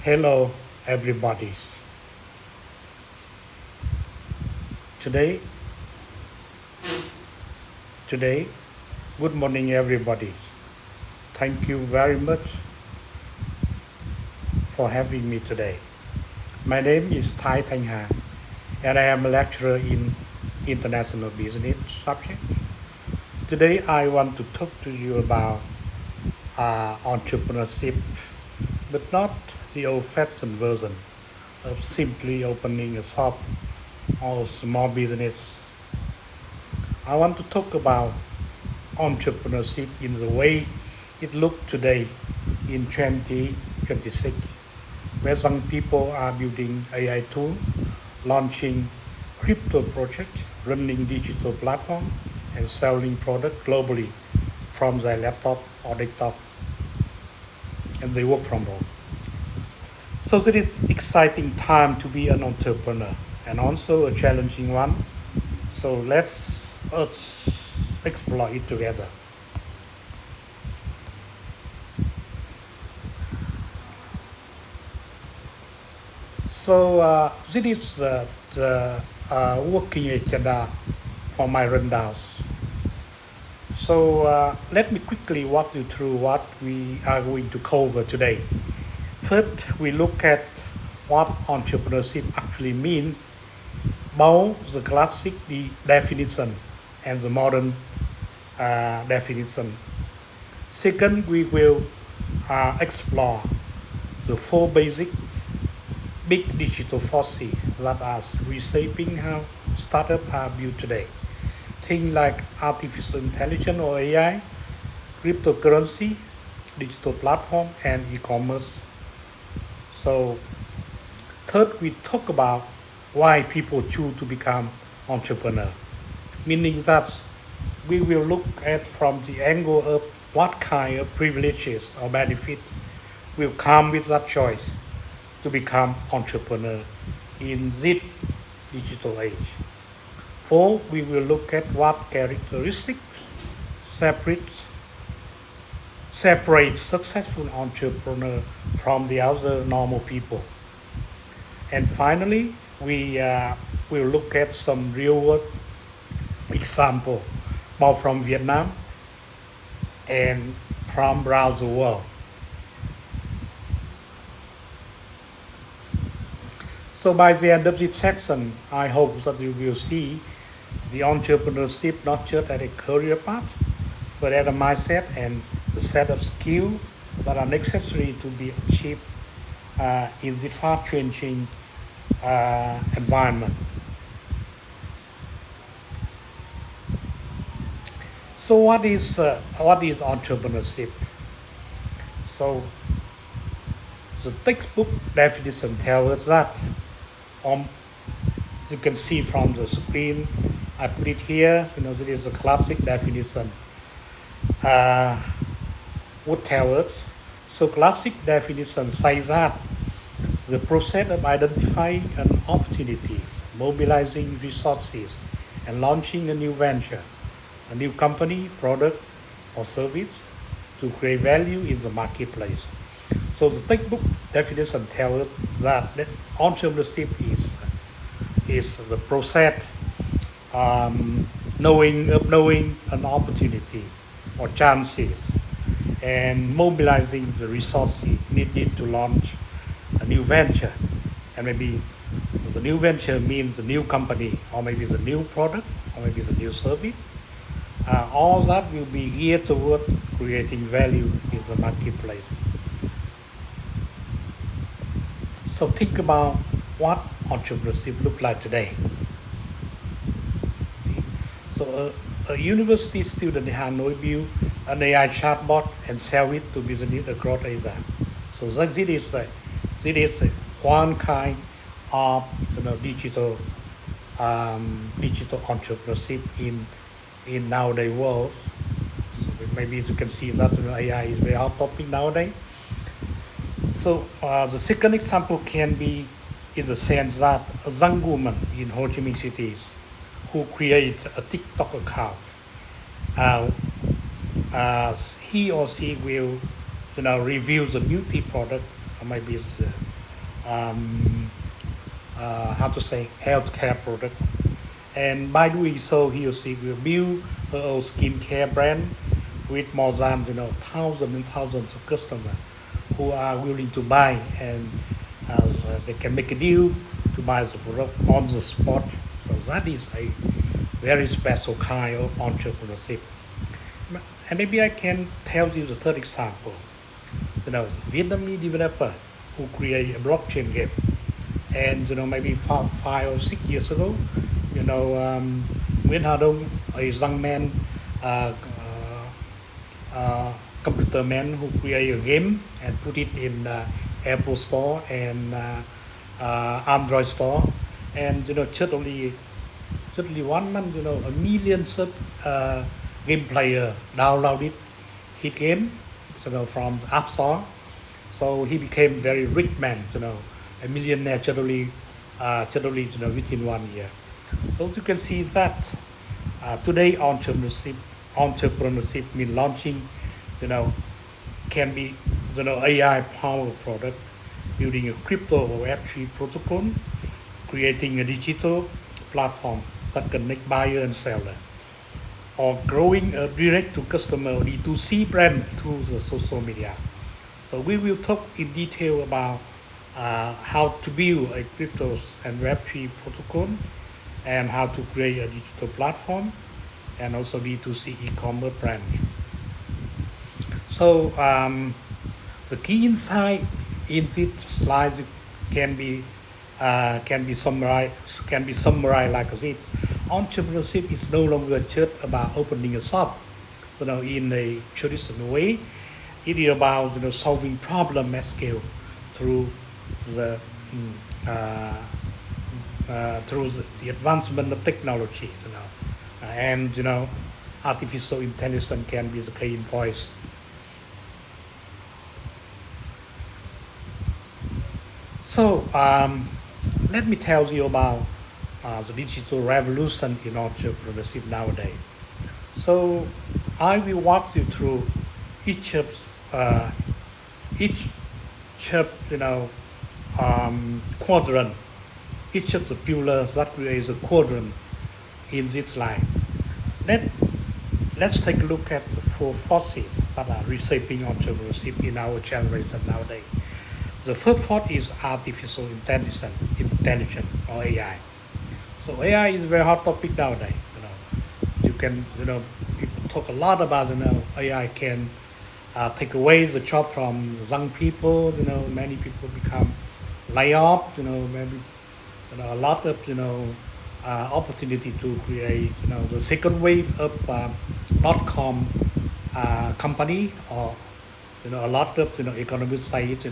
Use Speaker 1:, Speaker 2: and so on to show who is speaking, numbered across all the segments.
Speaker 1: Hello, everybody. Today, today, good morning, everybody. Thank you very much for having me today. My name is Thai Thanh Hà, and I am a lecturer in international business subject. Today, I want to talk to you about entrepreneurship, but not the old-fashioned version of simply opening a shop or small business. I want to talk about entrepreneurship in the way it looks today in 2026, where some people are building AI tools, launching crypto projects, running digital platforms, and selling products globally from their laptop or desktop, and they work from home. So it is exciting time to be an entrepreneur and also a challenging one. So let's explore it together. So this is the working agenda for my rundowns. So let me quickly walk you through what we are going to cover today. First, we look at what entrepreneurship actually means, both the classic definition and the modern definition. Second, we will explore the four basic big digital forces that are reshaping how startups are built today. Things like artificial intelligence or AI, cryptocurrency, digital platform, and e-commerce. So third, we talk about why people choose to become entrepreneur, meaning that we will look at from the angle of what kind of privileges or benefit will come with that choice to become entrepreneur in this digital age. Four, we will look at what characteristics separate separate successful entrepreneur from the other normal people. And finally, we will look at some real world example, both from Vietnam and from around the world. So by the end of this section, I hope that you will see the entrepreneurship not just as a career path, but as a mindset and the set of skills that are necessary to be achieved in the fast-changing environment. So what is entrepreneurship? So the textbook definition tells us that um, you can see from the screen. I put it here. This is a classic definition. Uh, would tell us. So classic definition says that the process of identifying an opportunities, mobilizing resources, and launching a new venture, a new company, product, or service to create value in the marketplace. So the textbook definition tells us that entrepreneurship is the process knowing an opportunity or chances and mobilizing the resources needed to launch a new venture. And maybe the new venture means the new company, or maybe the new product, or maybe the new service. All that will be geared toward creating value in the marketplace. So think about what entrepreneurship look like today. So a university student in Hanoi built an AI chatbot and sell it to business across Asia. So this is one kind of digital entrepreneurship in nowadays world. So maybe you can see that AI is very hot topic nowadays. So the second example can be in the sense that a young woman in Ho Chi Minh cities who create a TikTok account, uh, he or she will review the beauty product, or maybe it's um, how to say, healthcare product. And by doing so, he or she will build her own skincare brand with more than thousands and thousands of customers who are willing to buy, and they can make a deal to buy the product on the spot. So that is a very special kind of entrepreneurship. And maybe I can tell you the third example. Vietnamese developer who create a blockchain game, and maybe 5 or 6 years ago, Nguyễn Hà Đông, a young man, uh, computer man who create a game and put it in Apple Store and Android Store, and just only 1 month, a million game player downloaded his game, from App Store. So he became very rich man, a millionaire generally, within 1 year. So you can see that today entrepreneurship means launching, you know, can be, AI powered product, building a crypto or Web3 protocol, creating a digital platform that connect buyer and seller, or growing a direct to customer or D2C brand through the social media. So we will talk in detail about how to build a crypto and Web3 protocol, and how to create a digital platform, and also D2C e-commerce brand. So the key insight in this slide can be summarized like this. Entrepreneurship is no longer just about opening a shop, in a traditional way. It is about solving problem at scale through the the advancement of technology, and artificial intelligence can be the key voice. So let me tell you about the digital revolution in entrepreneurship nowadays. So I will walk you through each of uh, each of quadrant, each of the pillars that creates a quadrant in this line. Let let's take a look at the four forces that are reshaping entrepreneurship in our generation nowadays. The first force is artificial intelligence or AI. So AI is a very hot topic nowadays. You can, people talk a lot about, AI can take away the job from young people. Many people become lay off. Maybe a lot of opportunity to create the second wave of .com company, or a lot of economists say it,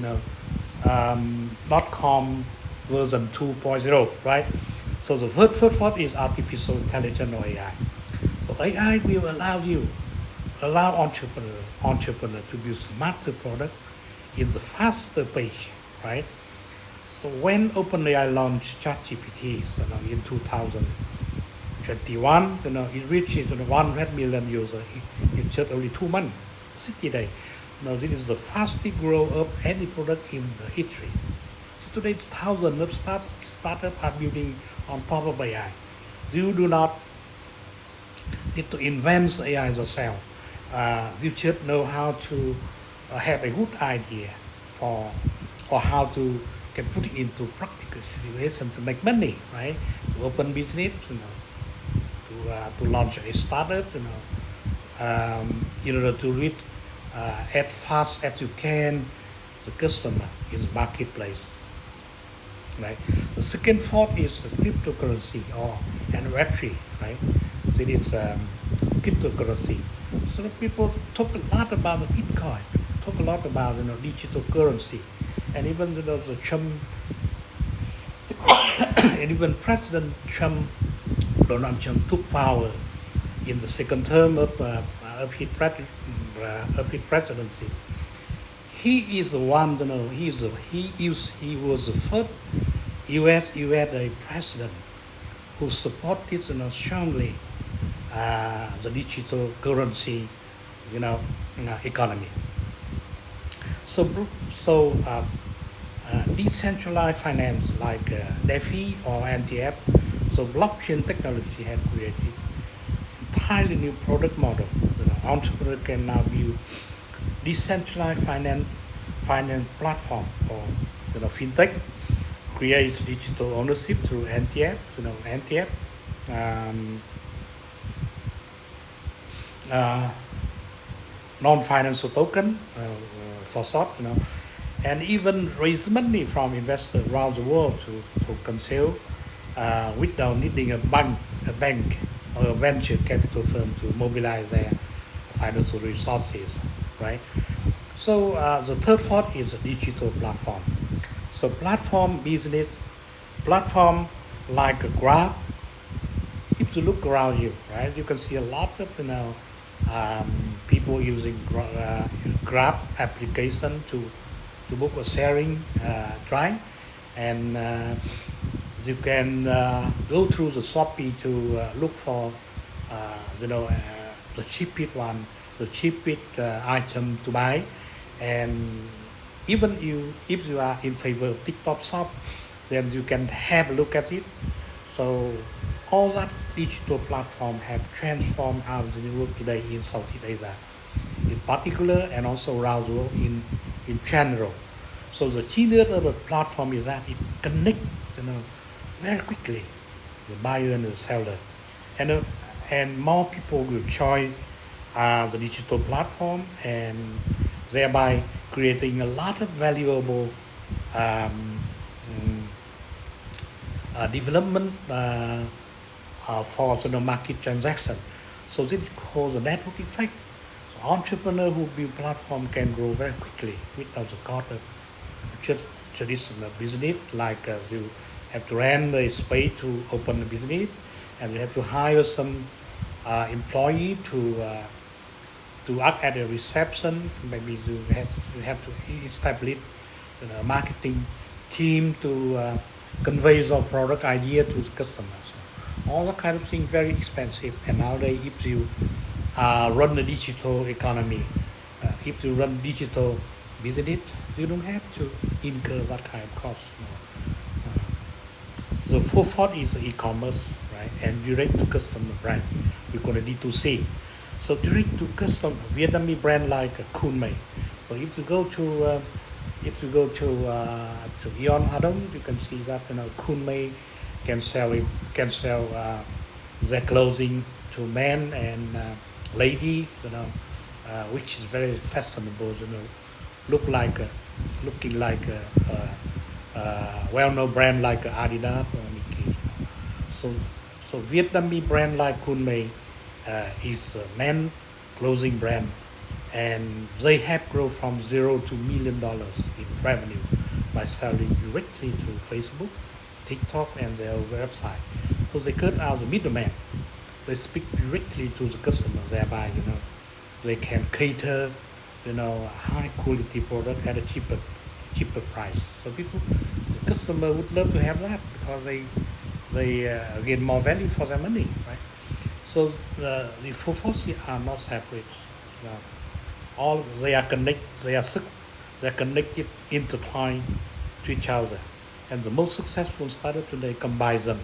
Speaker 1: .com version 2.0, right? So the first thought is artificial intelligence or AI. So AI will allow entrepreneur to build smarter product in the faster pace, right? So when OpenAI launched ChatGPT, in 2021, it reached 100 million users in just only 2 months, 60 days. Now this is the fastest growth of any product in the history. So today, thousands of startups are building on top of AI. You do not need to invent AI yourself. You just know how to have a good idea for, or how to can put it into practical situation to make money, right? To open business, to launch a startup, in order to reach as fast as you can the customer in the marketplace, right? The second thought is cryptocurrency or and Web3, right? It is cryptocurrency. So people talk a lot about Bitcoin, talk a lot about digital currency, and even the Trump, and even President Trump, Donald Trump, took power in the second term of his presidency. He is the one, he was the first USA president who supported strongly the digital currency, economy. So decentralized finance like DeFi or NTF. So blockchain technology has created entirely new product model. Entrepreneur can now build decentralized finance platform or fintech, creates digital ownership through NTF. NTF. Um, uh, Non-financial token for short, and even raise money from investors around the world to conceal without needing a bank or a venture capital firm to mobilize their financial resources, right? So the third part is a digital platform. So platform like a Grab. If you look around you, right, you can see a lot of people using Grab application to book a sharing drive, and you can go through the Shopee to look for the cheapest one, the cheapest item to buy, and even if you are in favor of TikTok Shop, then you can have a look at it. So all that digital platform have transformed how the world today in Southeast Asia, in particular, and also around the world in general. So the genius of the platform is that it connects, very quickly the buyer and the seller, and uh, and more people will join the digital platform, and thereby creating a lot of valuable um, mm, development for the market transaction. So this is called the network effect. So entrepreneur who build platform can grow very quickly without the cost of just traditional business, like you have to rent the space to open a business, and you have to hire some employee to act at a reception. Maybe you have to establish a marketing team to convey your product idea to the customers. All that kind of thing very expensive. And nowadays, if you run a digital economy, if you run digital business, you don't have to incur that kind of cost. The fourth part is the e-commerce, right? And direct to customer brand. We call it D2C. So direct to customer Vietnamese brand like Kunmei. So if you go to Eon Adam, you can see that Kunmei can sell their clothing to men and lady, which is very fashionable. Look like a, looking like a well-known brand like Adidas or Nike. So, so Vietnamese brand like Kunmei is a men clothing brand, and they have grown from $0 to $1 million in revenue by selling directly to Facebook, TikTok, and their website. So they cut out the middleman. They speak directly to the customer, thereby they can cater high quality product at a cheaper price. So the customer would love to have that because they get more value for their money, right? So the four forces are not separate. You know, all they are they are connected, intertwined to each other. And the most successful startup today combines them.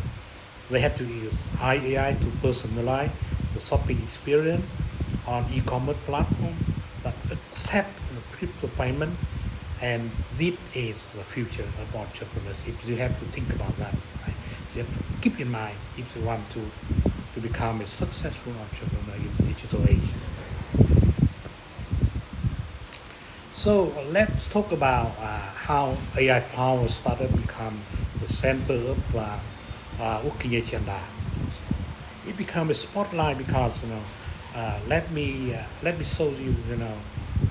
Speaker 1: They have to use high AI to personalize the shopping experience on e-commerce platform that accept crypto payment, and this is the future of entrepreneurship. You have to think about that, right? You have to keep in mind if you want to become a successful entrepreneur in the digital age. So let's talk about how AI power startup become the center of working agenda. It become a spotlight because let me show you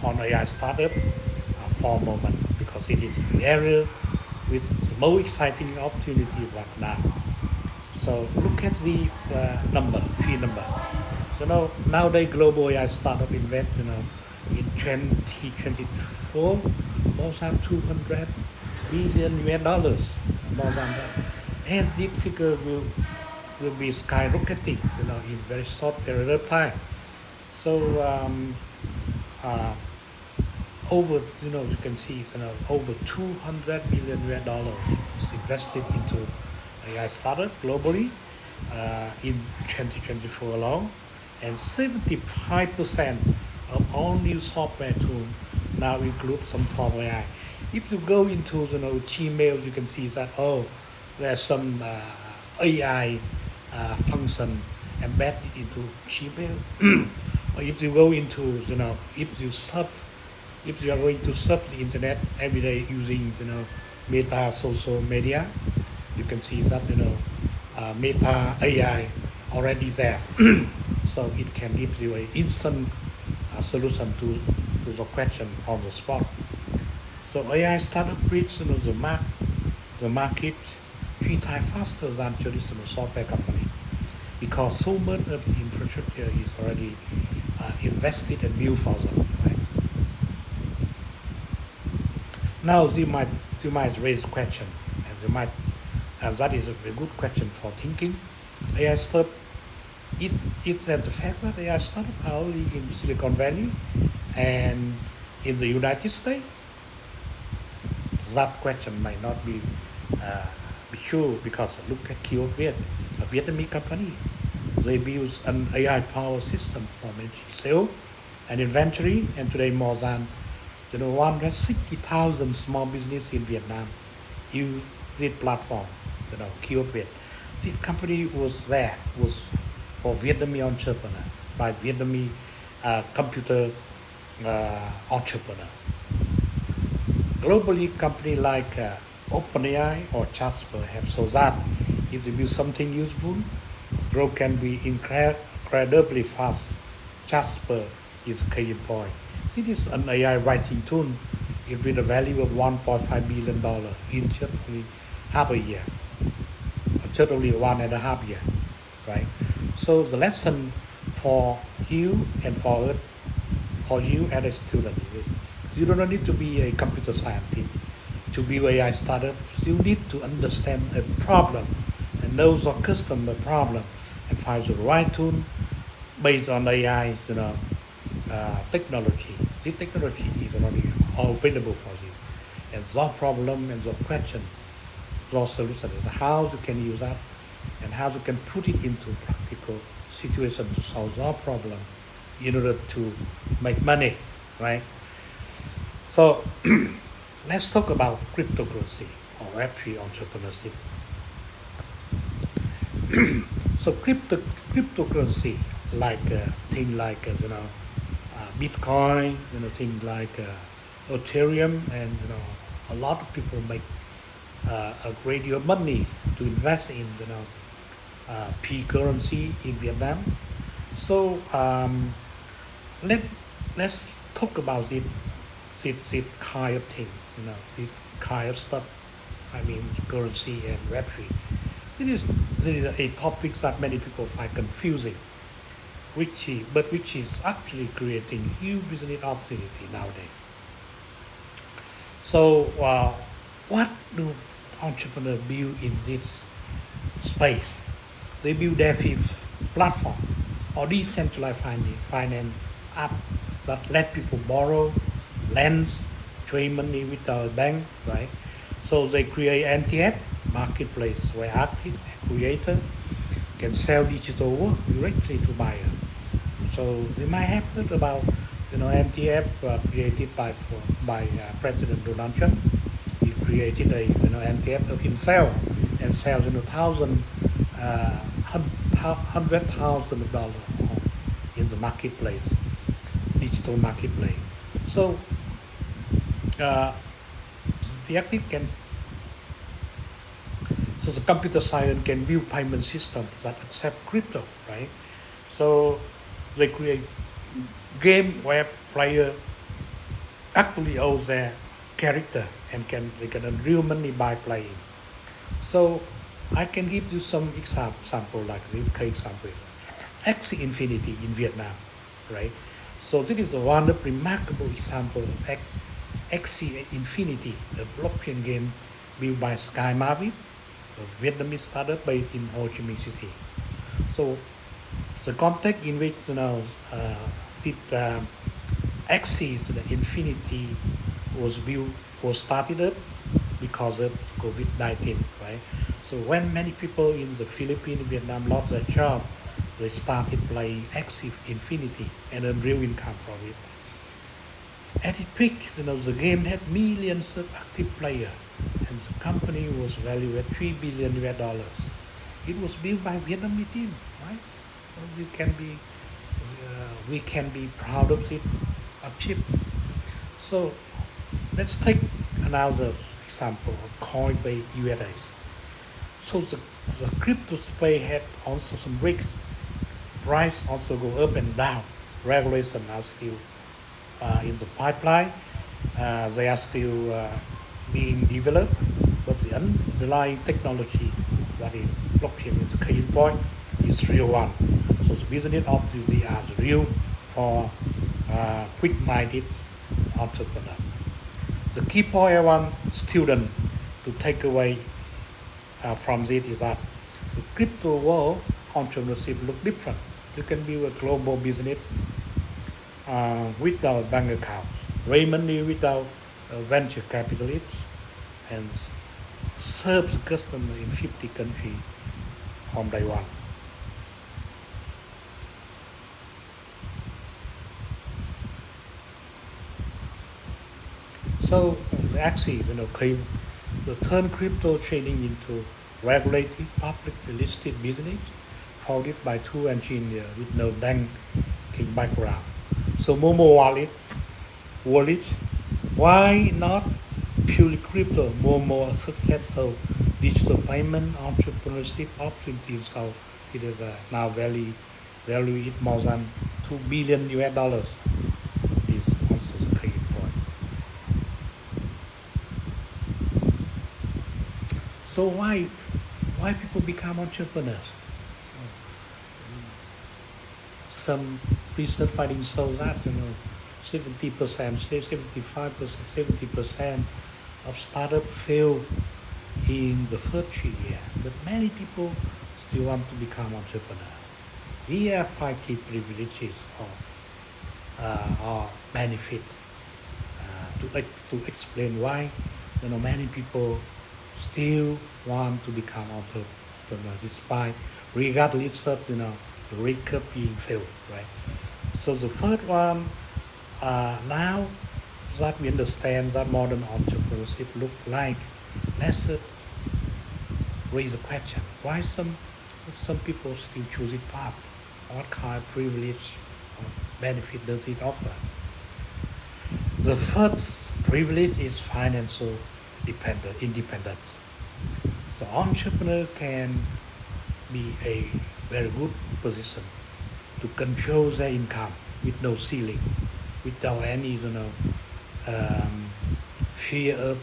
Speaker 1: on AI startup for a moment, because it is the area with the most exciting opportunity right now. So look at these three number. Nowadays global AI startup invest in 2024 more than 200 billion US dollars, more than that, and this figure will be skyrocketing in very short period of time. So uh, over, you can see, over 200 million US dollars is invested into AI startup globally in 2024 alone, and 75% of all new software tools now include some form of AI. If you go into Gmail, you can see that there's some AI function embedded into Gmail. Or if you go into if you are going to surf the internet every day using Meta social media, you can see that Meta AI already there. So it can give you an instant solution to the question on the spot. So AI startup reach the market 3 times faster than traditional software company, because so much of the infrastructure is already invested and built for them. Right? Now you might raise a question, and that is a very good question for thinking. AI startup, it the fact that AI startup are only in Silicon Valley and in the United States. That question might not be true, because look at KioViet, a Vietnamese company. They build an AI power system for managing sales and inventory, and today more than 160,000 small business in Vietnam use this platform, KioViet. This company was for Vietnamese entrepreneur by Vietnamese computer entrepreneur. Globally, companies like OpenAI or Jasper have shown that if they build something useful, growth can be incredibly fast. Jasper is a key point. It is an AI writing tool. It with a value of $1.5 billion in just only half a year, just only 1.5 years, right? So the lesson for you and for you as a student, you don't need to be a computer scientist to build AI startup. You need to understand a problem and know your customer problem and find the right tool based on AI, technology. This technology is already all available for you, and your problem and your question, your solution is how you can use that and how you can put it into practical situation to solve your problem in order to make money, right? So let's talk about cryptocurrency or Web3 entrepreneurship. So cryptocurrency, like thing like Bitcoin, things like Ethereum, and a lot of people make a great deal of money to invest in P currency in Vietnam. So let's talk about this kind of thing, this kind of stuff. I mean, currency and Web3. This is a topic that many people find confusing, which is actually creating huge business opportunity nowadays. So what do entrepreneurs build in this space? They build their fifth platform or decentralized finance app that let people borrow, lend, trade money with the bank, right? So they create NTF marketplace where artists and creators can sell digital work directly to buyers. So they might have heard about NTF created by President Donald Trump. He created a NTF of himself and sells $100,000 in the marketplace, digital marketplace. So the artist can so the computer science can build payment systems that accept crypto, right? So they create game where player actually own their character and they can earn real money by playing. So I can give you some example like this example. Axie Infinity in Vietnam, right? So this is one remarkable example of Axie Infinity, a blockchain game built by Sky Mavic, a Vietnamese startup based in Ho Chi Minh City. So the context in which this Axis, the Infinity was built, was started up because of COVID-19, right? So when many people in the Philippines, Vietnam lost their job, they started playing Axie Infinity and earn real income from it. At its peak, the game had millions of active players, and the company was valued at 3 billion US dollars. It was built by Vietnamese team, right? So we can be proud of it, achieve. So let's take another example of Coinbase USA. So the crypto space had also some risks. Price also go up and down. Regulation are still in the pipeline. They are still being developed, but the underlying technology that is blockchain is the key point is real one. So the business opportunity are real for quick-minded entrepreneur. The key point I want students to take away from this is that the crypto world entrepreneurship look different. You can build a global business without bank account, raise money without venture capitalists, and serve the customer in 50 countries from day one. So the Axie, claim to turn crypto trading into regulated, publicly listed business, founded by two engineers with no banking background. So Wallet, why not purely crypto? Momo successful digital payment entrepreneurship opportunity. So it is now value it more than 2 billion US dollars. Is also the key point. So why people become entrepreneurs? So, some research findings show that 70%, 75%, 70% of startups fail in the first 3 years, but many people still want to become entrepreneurs. Here are five key privileges or benefit to explain why many people still want to become entrepreneur despite regardless of the risk of being failed, right? So the first one, now that we understand that modern entrepreneurship look like, let's raise the question: why some people still choose it path? What kind of privilege or benefit does it offer? The first privilege is financial independence. So entrepreneur can be a very good position to control their income with no ceiling, without any um, fear of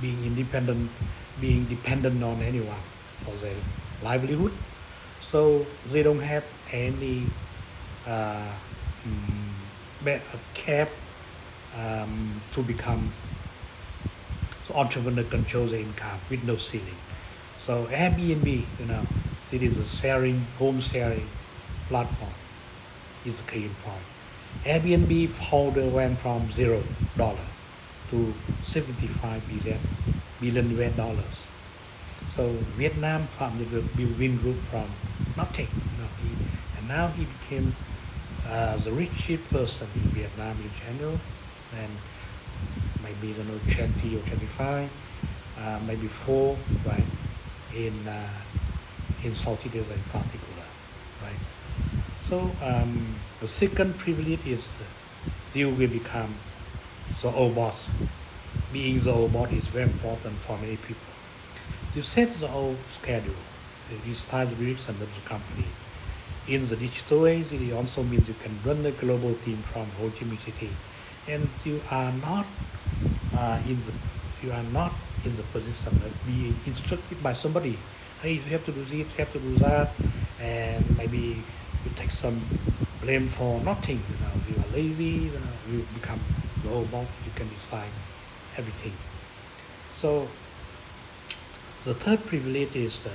Speaker 1: being dependent on anyone for their livelihood. So they don't have any uh, cap to become so entrepreneur control the income with no ceiling. So Airbnb, it is a home sharing platform is a key point. Airbnb founder went from $0 to 75 billion US dollars. So Vietnam founded the Bill Win Group from nothing, and now he became the richest person in Vietnam in general, and maybe 20 or 25, maybe four, right? In Southeast Asia in particular, right? So the second privilege is you will become the old boss. Being the old boss is very important for many people. You set the old schedule. You start the direction of the company. In the digital age, it also means you can run a global team from Ho Chi Minh City, and you are not in the position of being instructed by somebody. Hey, you have to do this, you have to do that, and maybe you take some blame for nothing. You are lazy. You become the old boss. You can decide everything. So the third privilege is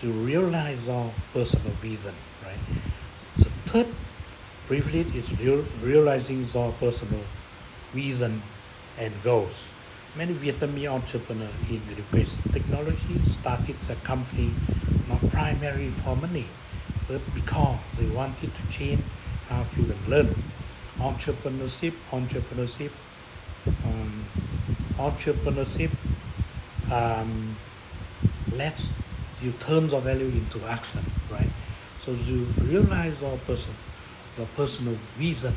Speaker 1: to realize our personal vision, right? The third privilege is realizing your personal vision and goals. Many Vietnamese entrepreneurs in education technology started the company not primarily for money, but because they wanted to change how children learn. Entrepreneurship, um, entrepreneurship um, lets you turn the value into action, right? So you realize your personal vision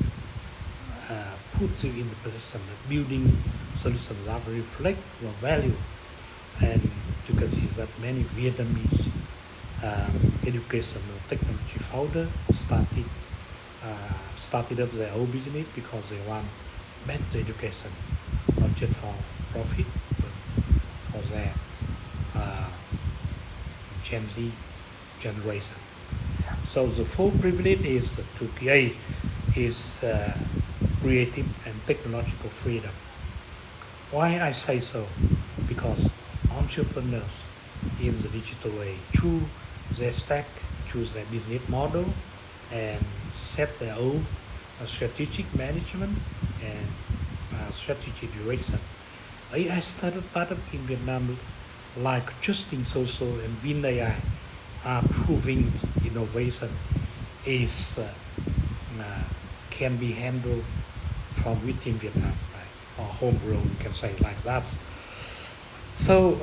Speaker 1: puts you in the position of building solutions that reflect your value. And you can see that many Vietnamese educational technology founder started up their own business because they want better education, not just for profit, but for their uh, Gen Z generation. So the full privilege is to create is creative and technological freedom. Why I say so? Because entrepreneurs in the digital age choose their stack, choose their business model, and set their own strategic management and strategic direction. AI startup in Vietnam like Justin Social and WinAI are proving innovation is uh, can be handled from within Vietnam, right? Or homegrown, you can say like that. So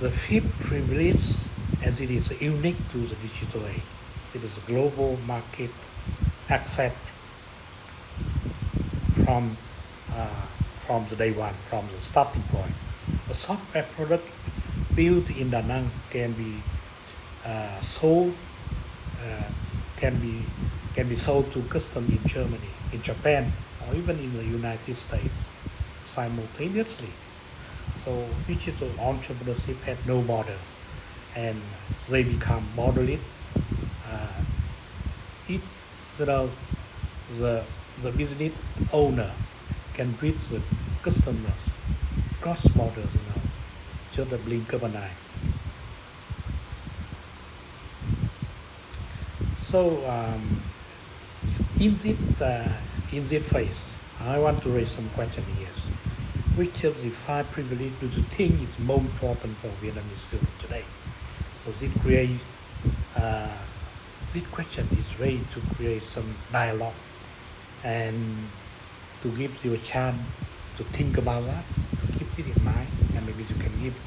Speaker 1: the fifth privilege, as it is unique to the digital age, it is a global market access from uh, from the day one, from the starting point. A software product built in Da Nang can be sold uh, can be can be sold to customers in Germany, in Japan, or even in the United States simultaneously. So digital entrepreneurship had no border, and they become borderless. Uh, if you know the the business owner can reach the customers cross borders, just a blink of an eye. So in this phase, I want to raise some question here. Which of the five privileges do you think is more important for Vietnamese students today? So uh, this question is raised to create some dialogue and to give you a chance to think about that, to keep it in mind, and maybe you can give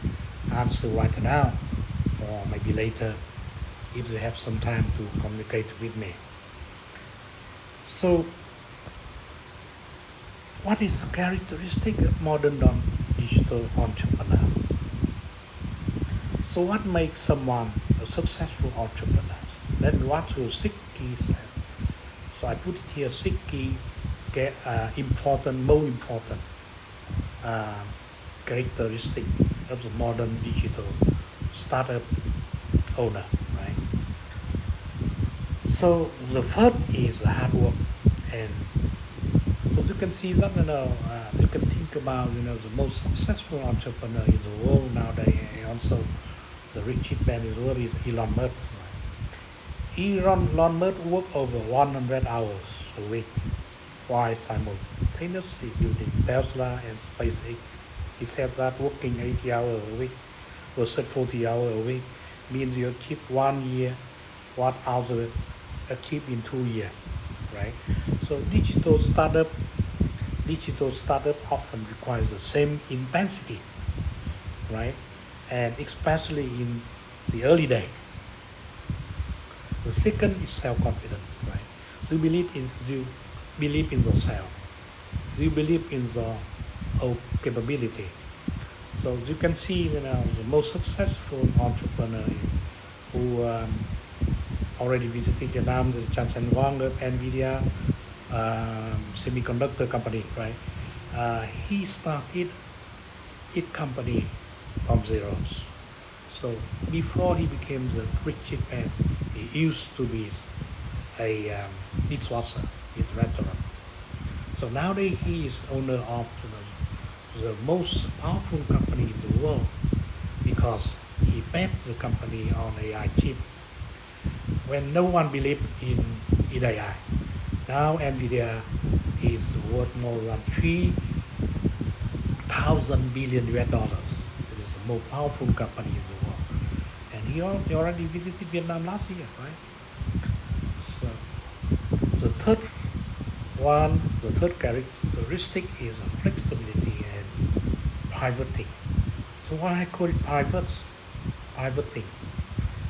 Speaker 1: answer right now, or maybe later if you have some time to communicate with me. So, what is characteristic of modern digital entrepreneur? So, what makes someone a successful entrepreneur? Let me walk through six key steps. So, I put it here six key more important uh, characteristic of the modern digital startup owner, right? So the first is hard work, and so you can see that you can think about the most successful entrepreneur in the world nowadays, and also the richest man in the world is Elon Musk. Right? Elon Musk work over 100 hours a week while simultaneously building Tesla and SpaceX. He said that working 80 hours a week versus 40 hours a week means you achieve 1 year what others achieve in 2 years, right? So digital startup often requires the same intensity, right? And especially in the early day. The second is self-confidence, right? So you believe in yourself. You believe in your own capability. So you can see, the most successful entrepreneur who already visited Vietnam, the Johnson Wong, NVIDIA semiconductor company, right? He started his company from zeros. So before he became the richest man, he used to be a dishwasher in a restaurant. So nowadays he is owner of the most powerful company in the world because he bet the company on AI chip when no one believed in AI. Now NVIDIA is worth more than 3,000 billion US dollars. It is the most powerful company in the world. And he already visited Vietnam last year, right? So the third characteristic is flexibility and pivoting. So why I call it pivoting?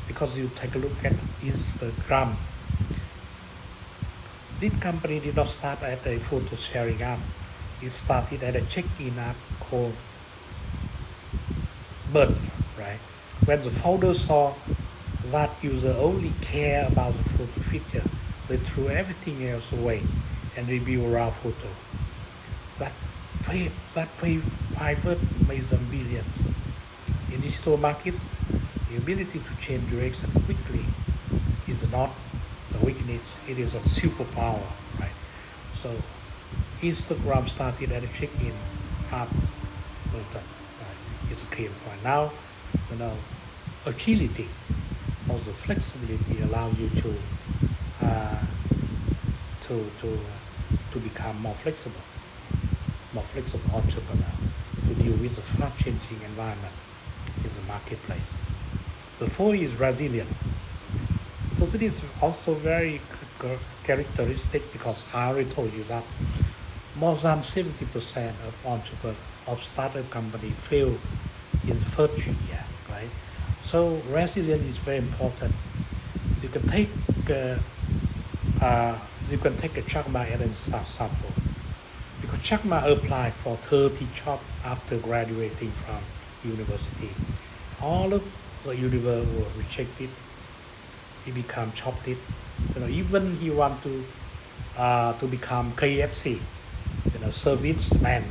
Speaker 1: Because you take a look at Instagram. This company did not start as a photo sharing app. It started as a check-in app called Bird, right? When the founders saw that user only care about the photo feature, they threw everything else away and rebuilt raw photo. That pivot made them billions. In digital market, the ability to change direction quickly is not a weakness, it is a superpower, right? So Instagram started as a check-in app button, right? It's a clear point. Now, agility or the flexibility allow you uh, to become more flexible entrepreneur to deal with the fast-changing environment in the marketplace. The fourth is resilient. So this is also very characteristic because I already told you that more than 70% of startup company fail in the first 3 years, right? So resilience is very important. You can take uh, uh, you can take a Jack Ma as an example because Jack Ma applied for 30 jobs after graduating from university. All of the universe were rejected. He become chopped it. Even he want to become KFC, serviceman,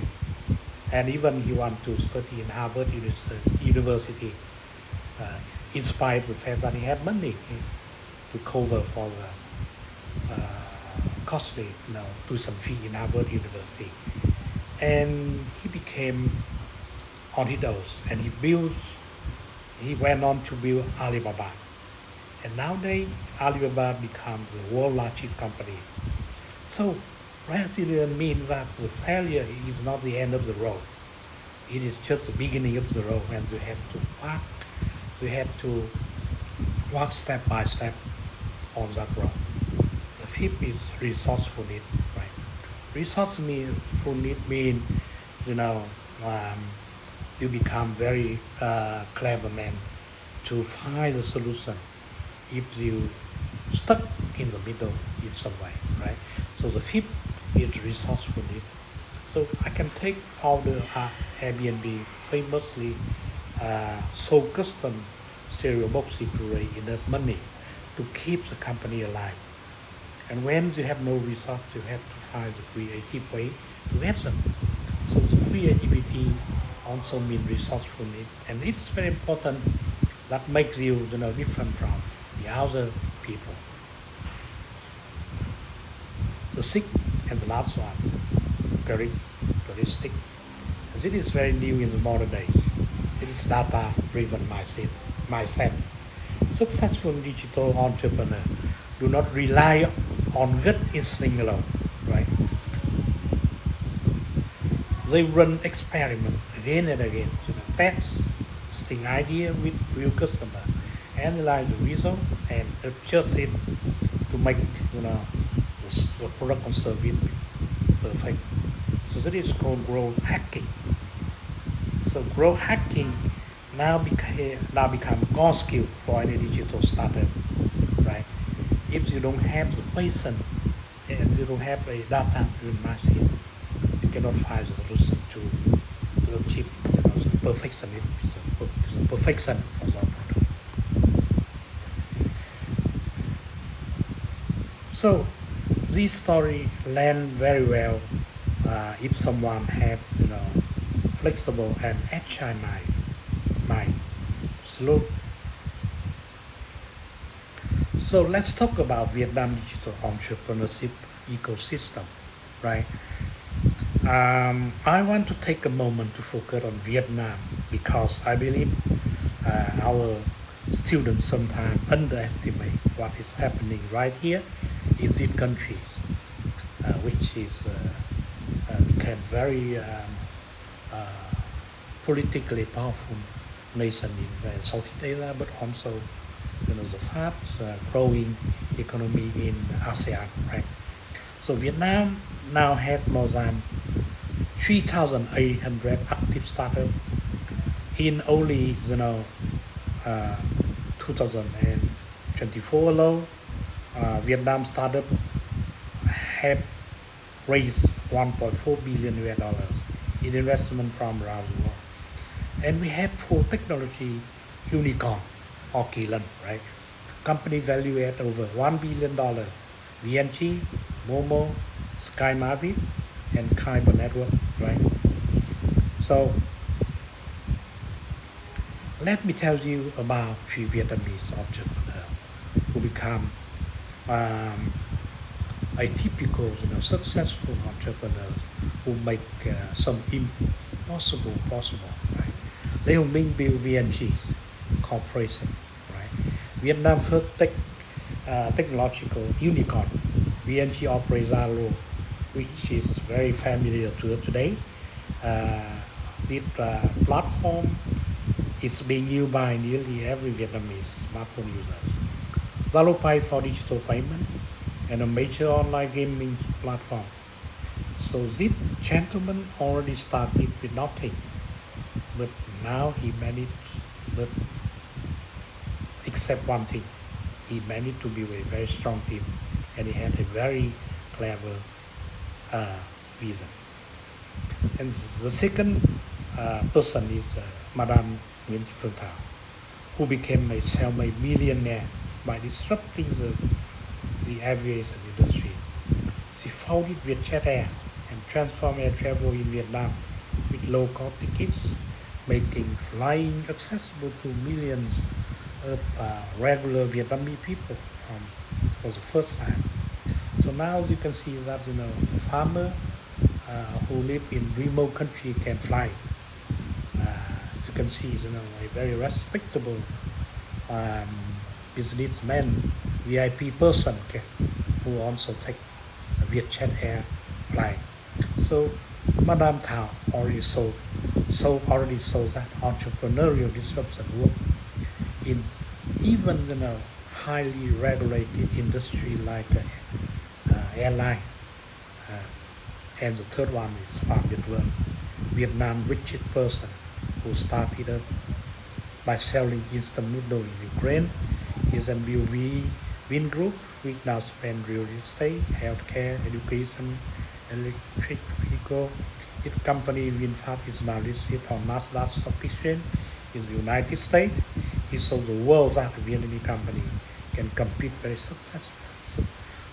Speaker 1: and even he want to study in Harvard University. Uh, in spite of the fact that he had money to cover for the costly, tuition fee in Harvard University, and he became on his own, and he went on to build Alibaba. And nowadays, Alibaba becomes the world's largest company. So, resilience means that the failure is not the end of the road. It is just the beginning of the road, and you have to walk step by step on that road. The fifth is resourcefulness, right? Resourcefulness means, you know, um, you become very clever man to find a solution if you stuck in the middle in some way, right? So the fifth is resourcefulness. So I can take founder Airbnb famously sold custom cereal box to raise enough money to keep the company alive. And when you have no resource, you have to find a creative way to get them. So the creativity also means resourcefulness, and it's very important that makes you, different from the other people. The sixth and the last one, characteristic, and it is very new in the modern days. It is data-driven mindset. Successful digital entrepreneurs do not rely on gut instinct alone, right? They run experiments again and again to testing idea with real customer, analyze the result, and adjust it to make the product or service perfect. So that is called growth hacking. So growth hacking now become core skill for any digital startup, right? If you don't have the patience and you don't have a data-driven mindset, you cannot find the solution to achieve the perfection for the product. So this story land very well if someone have flexible and agile mind. Slow. So let's talk about Vietnam digital entrepreneurship ecosystem, right? I want to take a moment to focus on Vietnam because I believe our students sometimes underestimate what is happening right here in these countries. which is became very uh, politically powerful nation in Southeast Asia, but also the fast growing economy in ASEAN, right? So Vietnam now has more than 3,800 active startups in only uh, 2024 alone. Vietnam startup have raised 1.4 billion US dollars in investment from around the world. And we have four technology unicorn or Keelan, right? Company value at over $1 billion. VNG, Momo, Sky Mavic, and Kyber Network, right? So let me tell you about three Vietnamese entrepreneurs who become um, a typical, successful entrepreneur who make some impossible possible, right? Lê Hồng Minh built VNG Corporation, right? Vietnam first technological unicorn. VNG operates Zalo, which is very familiar to us today. This platform is being used by nearly every Vietnamese smartphone user. Zalo Pay for digital payment and a major online gaming platform. So this gentleman already started with nothing, but now he managed, but except one thing, he managed to build a very strong team, and he had a very clever uh, vision. And the second person is Madame Nguyen Thi Phương Thảo, who became a self-made millionaire by disrupting the aviation industry. She founded Vietjet Air and transformed air travel in Vietnam with low-cost tickets, making flying accessible to millions of regular Vietnamese people for the first time. So now you can see that a farmer who live in remote country can fly. As you can see, a very respectable um, businessman, VIP person who also take a Vietjet Air flight. So Madame Thảo already saw that entrepreneurial disruption work in even highly regulated industry like airline. And the third one is Pham Việt Vương, Vietnam richest person who started up by selling instant noodle in Ukraine. He then built Vingroup, which now spend real estate, healthcare, education, electric vehicle. Its company VinFast is now listed on Nasdaq Stock Exchange in the United States. He showed the world that a Vietnamese company can compete very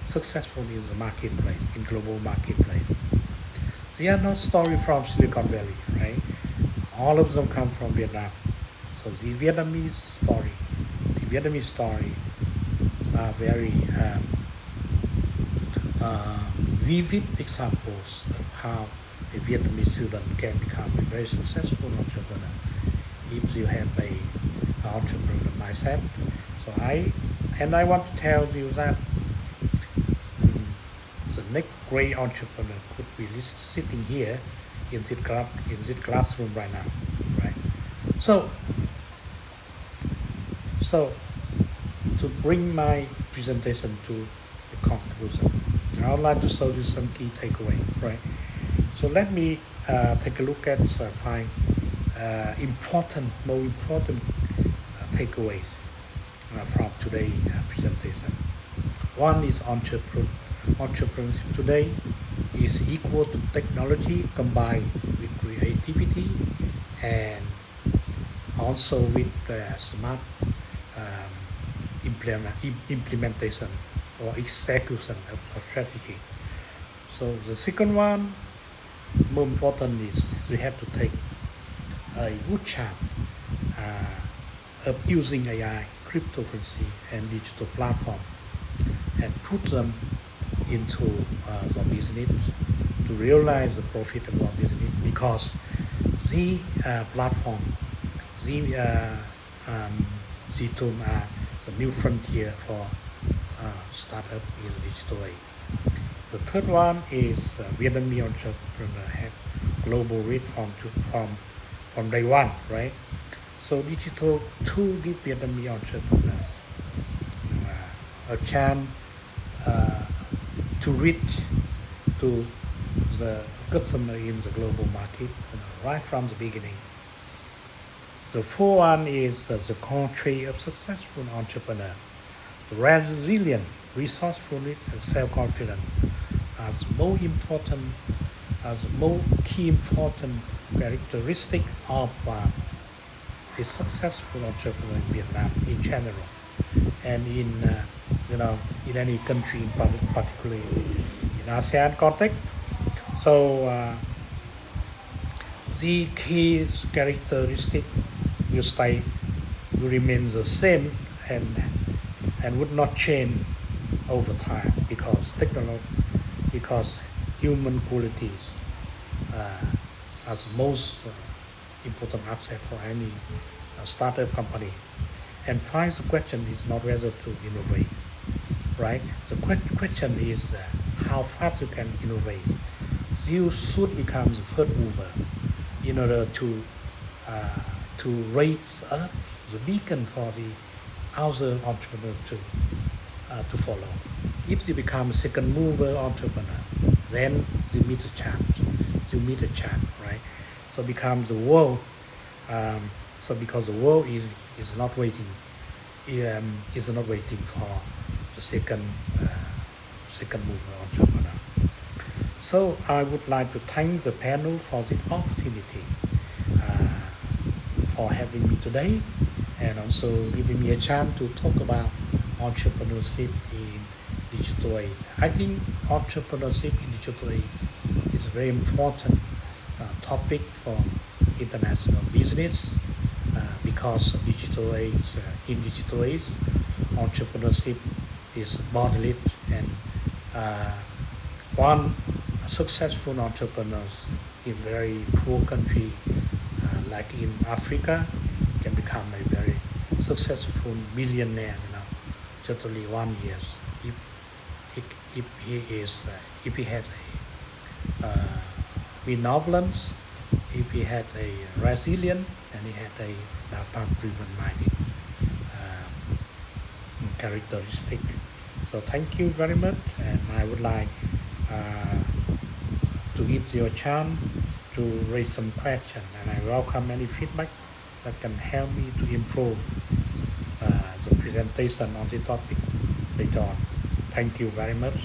Speaker 1: successfully in the marketplace, in global marketplace. They are not story from Silicon Valley, right? All of them come from Vietnam. So the Vietnamese story are very vivid examples of how a Vietnamese student can become a very successful entrepreneur if you have a entrepreneur mindset. So I want to tell you that the next great entrepreneur could be sitting here in this classroom right now, right? So to bring my presentation to the conclusion, I would like to show you some key takeaway, right? So let me take a look at five more important takeaways from today's presentation. One is entrepreneurship today is equal to technology combined with creativity and also with smart implementation or execution of strategy. So the second one, more important, is we have to take a good chance of using AI, cryptocurrency, and digital platform, and put them into the business to realize the profitable business, because the platform, the tool are the new frontier for startup in the digital age. The third one is Vietnamese entrepreneur have global reach from day one, right? So digital to give Vietnamese entrepreneurs a chance uh, to reach to the customer in the global market, right from the beginning. The fourth one is the country of successful entrepreneur. The resilient, resourceful, and self-confident as more important, as more key important characteristic of a successful entrepreneur in Vietnam in general, and in in any country, in particularly in ASEAN context. So the key characteristic will stay, will remain the same, and would not change over time because technology, because human qualities as most important asset for any startup company. And finally, the question is not whether to innovate, right? The question is how fast you can innovate. You should become the first mover in order uh, to raise up the beacon for the other entrepreneur to follow. If you become a second mover entrepreneur, then you meet a chance. You meet a chance, right? So become the world. So because the world is not waiting, is not waiting for the second mover entrepreneur. So I would like to thank the panel for the opportunity uh, for having me today, and also giving me a chance to talk about entrepreneurship in digital age. I think entrepreneurship in digital age is a very important topic for international business because digital age, in digital age, entrepreneurship is bodily, and uh, one successful entrepreneurs in very poor country like in Africa can become a very successful millionaire, just only 1 year if he is if he had a benevolence, if he had a resilient, and he had a data-driven minded characteristic. So thank you very much, and I would like uh, to give you a chance to raise some question, and I welcome any feedback that can help me to improve the presentation on the topic later on. Thank you very much.